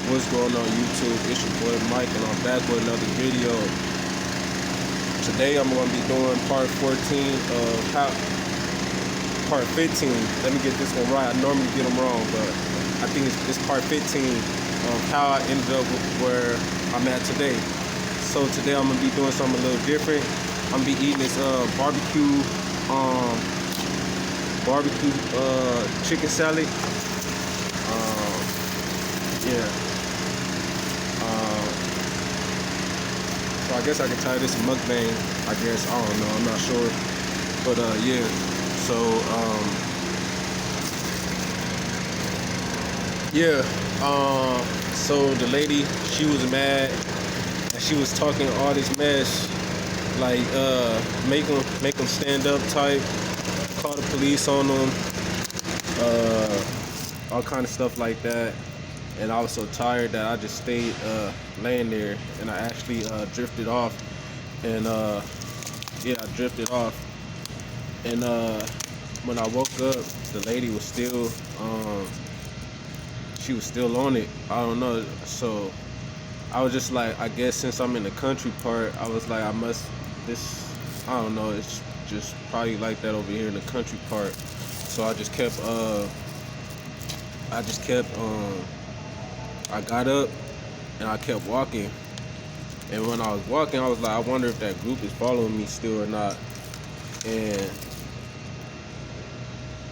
What's going on YouTube? It's your boy Mike and I'm back with another video. Today I'm going to be doing part 14 of part 15. Let me get this one right. I normally get them wrong, but I think it's part 15 of how I ended up where I'm at today. So today I'm going to be doing something a little different. I'm going to be eating this barbecue chicken salad. Yeah. So I guess I can title this a mukbang. I guess, I don't know, I'm not sure. But yeah. So so the lady, she was mad and she was talking all this mess, like make them stand up type, call the police on them, all kind of stuff like that. And I was so tired that I just stayed laying there, and I actually drifted off. And yeah, I drifted off. And when I woke up, the lady was still she was still on it. I don't know. So I was just like, I guess since I'm in the country part, I was like, I don't know, it's just probably like that over here in the country part. So I got up and I kept walking. And when I was walking, I was like, I wonder if that group is following me still or not. And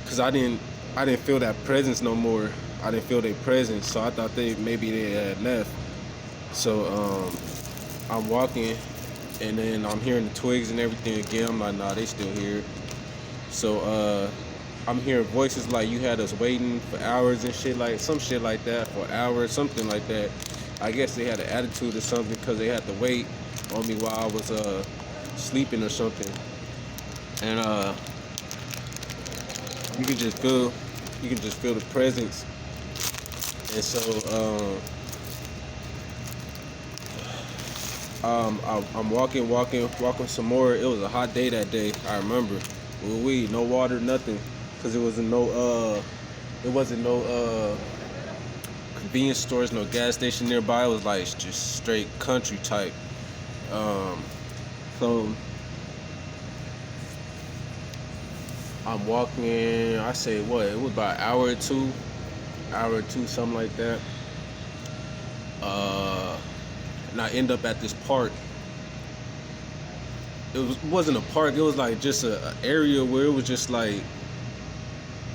cause I didn't feel that presence no more. I didn't feel their presence, so I thought maybe they had left. So I'm walking, and then I'm hearing the twigs and everything again. I'm like, nah, they still here. So I'm hearing voices like, you had us waiting for hours and shit, like some shit like that, for hours, something like that. I guess they had an attitude or something because they had to wait on me while I was sleeping or something. And you can just feel the presence. And so I'm walking some more. It was a hot day that day, I remember. No water, nothing. Cause it wasn't no convenience stores, no gas station nearby. It was like just straight country type. So I'm walking. I say what? It was about an hour or two, something like that. And I end up at this park. It wasn't a park. It was like just an area where it was just like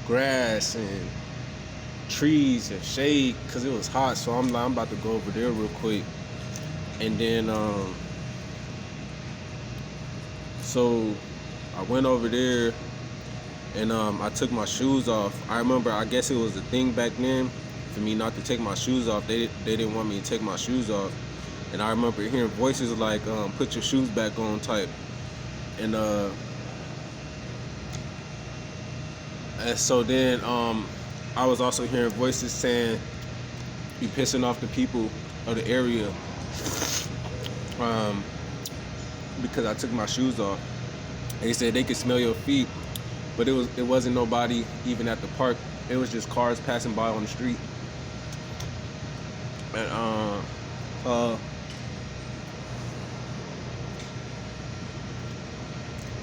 grass and trees and shade, because it was hot. So I'm like, I'm about to go over there real quick. And then so I went over there and I took my shoes off. I remember, I guess it was a thing back then for me not to take my shoes off. They didn't want me to take my shoes off. And I remember hearing voices like put your shoes back on type. And so then I was also hearing voices saying, "You pissing off the people of the area," because I took my shoes off. They said they could smell your feet, but it wasn't nobody even at the park. It was just cars passing by on the street. And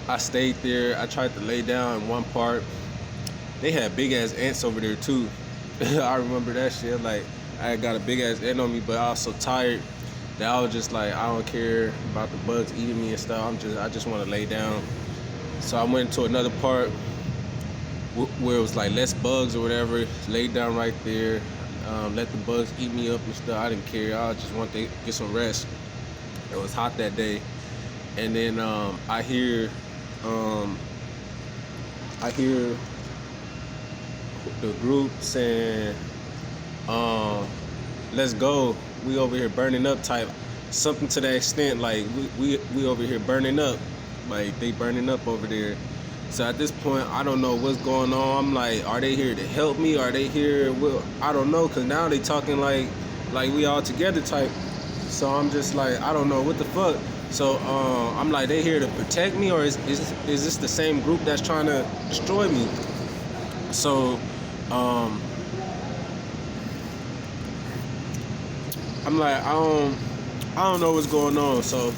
I stayed there. I tried to lay down in one part. They had big ass ants over there too. I remember that shit. Like, I got a big ass ant on me, but I was so tired that I was just like, I don't care about the bugs eating me and stuff. I just want to lay down. So I went to another part where it was like less bugs or whatever. Laid down right there. Let the bugs eat me up and stuff. I didn't care. I just wanted to get some rest. It was hot that day. And then I hear the group saying, let's go, we over here burning up type, something to that extent, like we over here burning up, like they burning up over there. So at this point, I don't know what's going on. I'm like, are they here to help me? Are they here? Well, I don't know, cause now they talking like we all together type. So I'm just like, I don't know what the fuck. So I'm like, they here to protect me, or is this the same group that's trying to destroy me? So I'm like, I don't know what's going on. So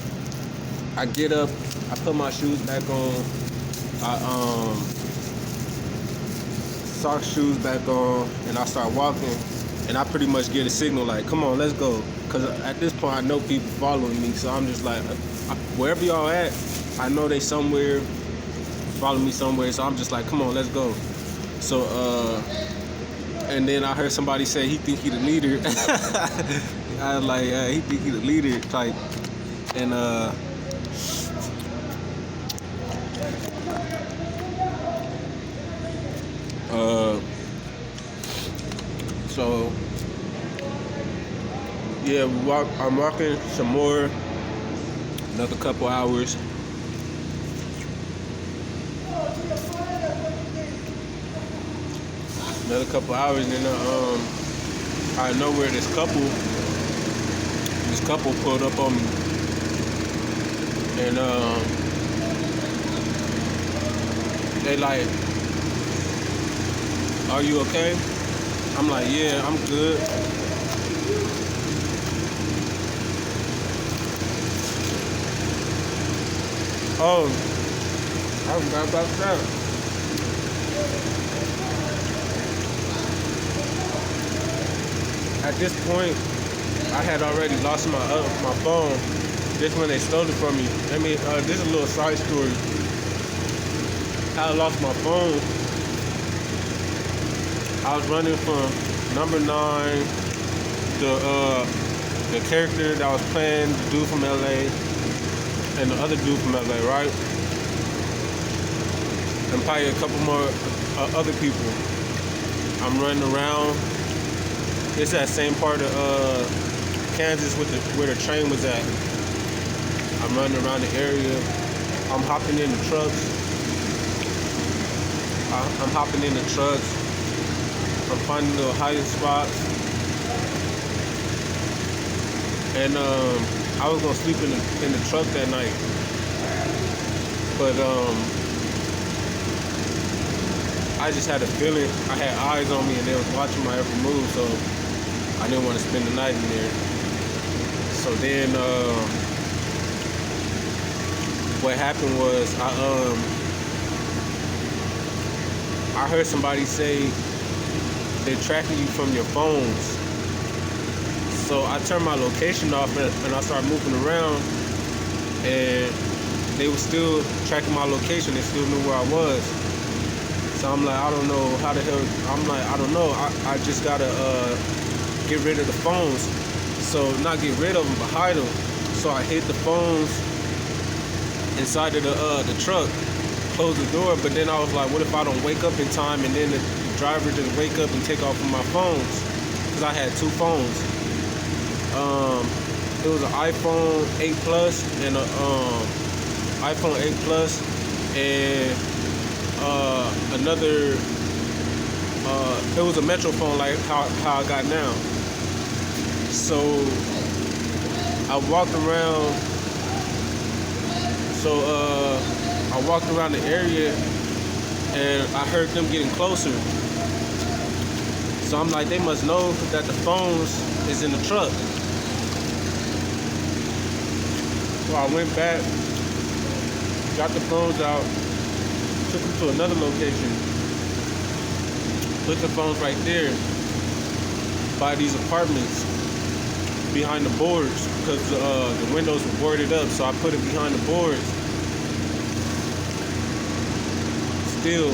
I get up, I put my shoes back on, I sock shoes back on, and I start walking. And I pretty much get a signal like, come on, let's go. Cause at this point I know people following me, so I'm just like, wherever y'all at, I know they somewhere, follow me somewhere. So I'm just like, come on, let's go. So and then I heard somebody say he think he the leader. I was like, he think he the leader type. And so yeah, I'm walking some more, another couple hours. Another couple hours, and then out of nowhere, this couple pulled up on me, and they like, "Are you okay?" I'm like, "Yeah, I'm good." Oh, I forgot about that. At this point, I had already lost my phone. This when they stole it from me. I mean, this is a little side story. I lost my phone. I was running from number 9, the character that was playing, the dude from LA, and the other dude from LA, right? And probably a couple more other people. I'm running around. It's that same part of Kansas where the train was at. I'm running around the area. I'm hopping in the trucks. I'm finding little hiding spots. And I was gonna sleep in the truck that night, but I just had a feeling. I had eyes on me, and they was watching my every move, so I didn't want to spend the night in there. So then, what happened was I heard somebody say they're tracking you from your phones. So I turned my location off and I started moving around, and they were still tracking my location. They still knew where I was. So I'm like, I don't know how the hell. I'm like, I don't know. I just gotta get rid of the phones. So not get rid of them, but hide them. So I hid the phones inside of the truck, closed the door. But then I was like, what if I don't wake up in time, and then the driver just wake up and take off with my phones? Cause I had 2 phones. It was an iPhone 8 Plus and a iPhone 8 Plus and another. It was a Metro phone like how I got now. So I walked around. So I walked around the area and I heard them getting closer. So I'm like, they must know that the phones is in the truck. So I went back, got the phones out, took them to another location, put the phones right there by these apartments behind the boards, because the windows were boarded up. So I put it behind the boards. Still,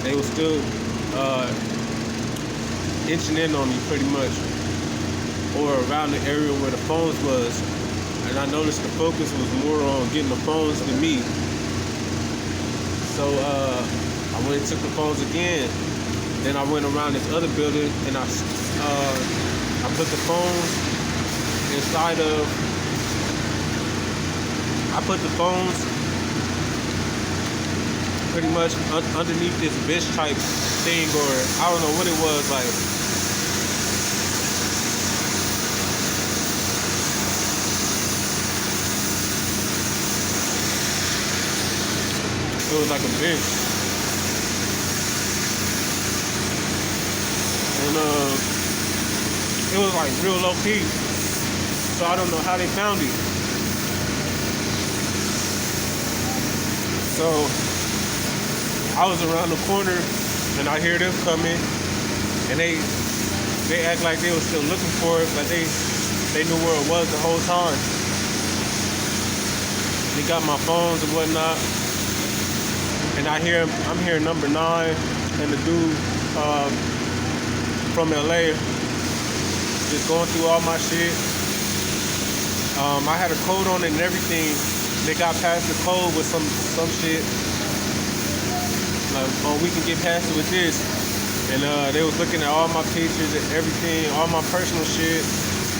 they were still inching in on me pretty much, or around the area where the phones was. And I noticed the focus was more on getting the phones than me. So I went and took the phones again. Then I went around this other building and I put the phones inside of. I put the phones pretty much underneath this bitch type thing, or I don't know what it was, like. It was like a bench. it was like real low key. So I don't know how they found it. So I was around the corner and I hear them coming, and they act like they were still looking for it, but they knew where it was the whole time. They got my phones and whatnot, and I'm hearing number 9 and the dude from LA just going through all my shit. I had a code on it and everything. They got past the code with some shit. Like, oh, we can get past it with this. And they was looking at all my pictures and everything, all my personal shit,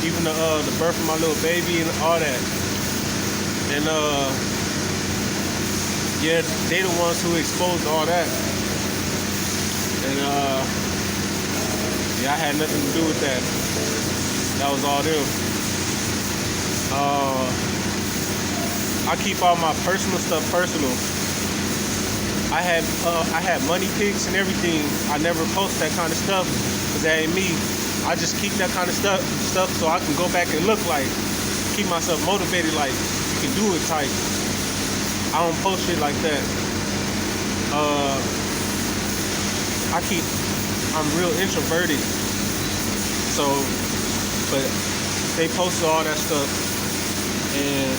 even the birth of my little baby and all that. And yeah, they the ones who exposed all that. And yeah, I had nothing to do with that. That was all them. I keep all my personal stuff personal. I had money pics and everything. I never post that kind of stuff because that ain't me. I just keep that kind of stuff so I can go back and look like, keep myself motivated, like you can do it type. I don't post shit like that. I'm real introverted. So, but they posted all that stuff, and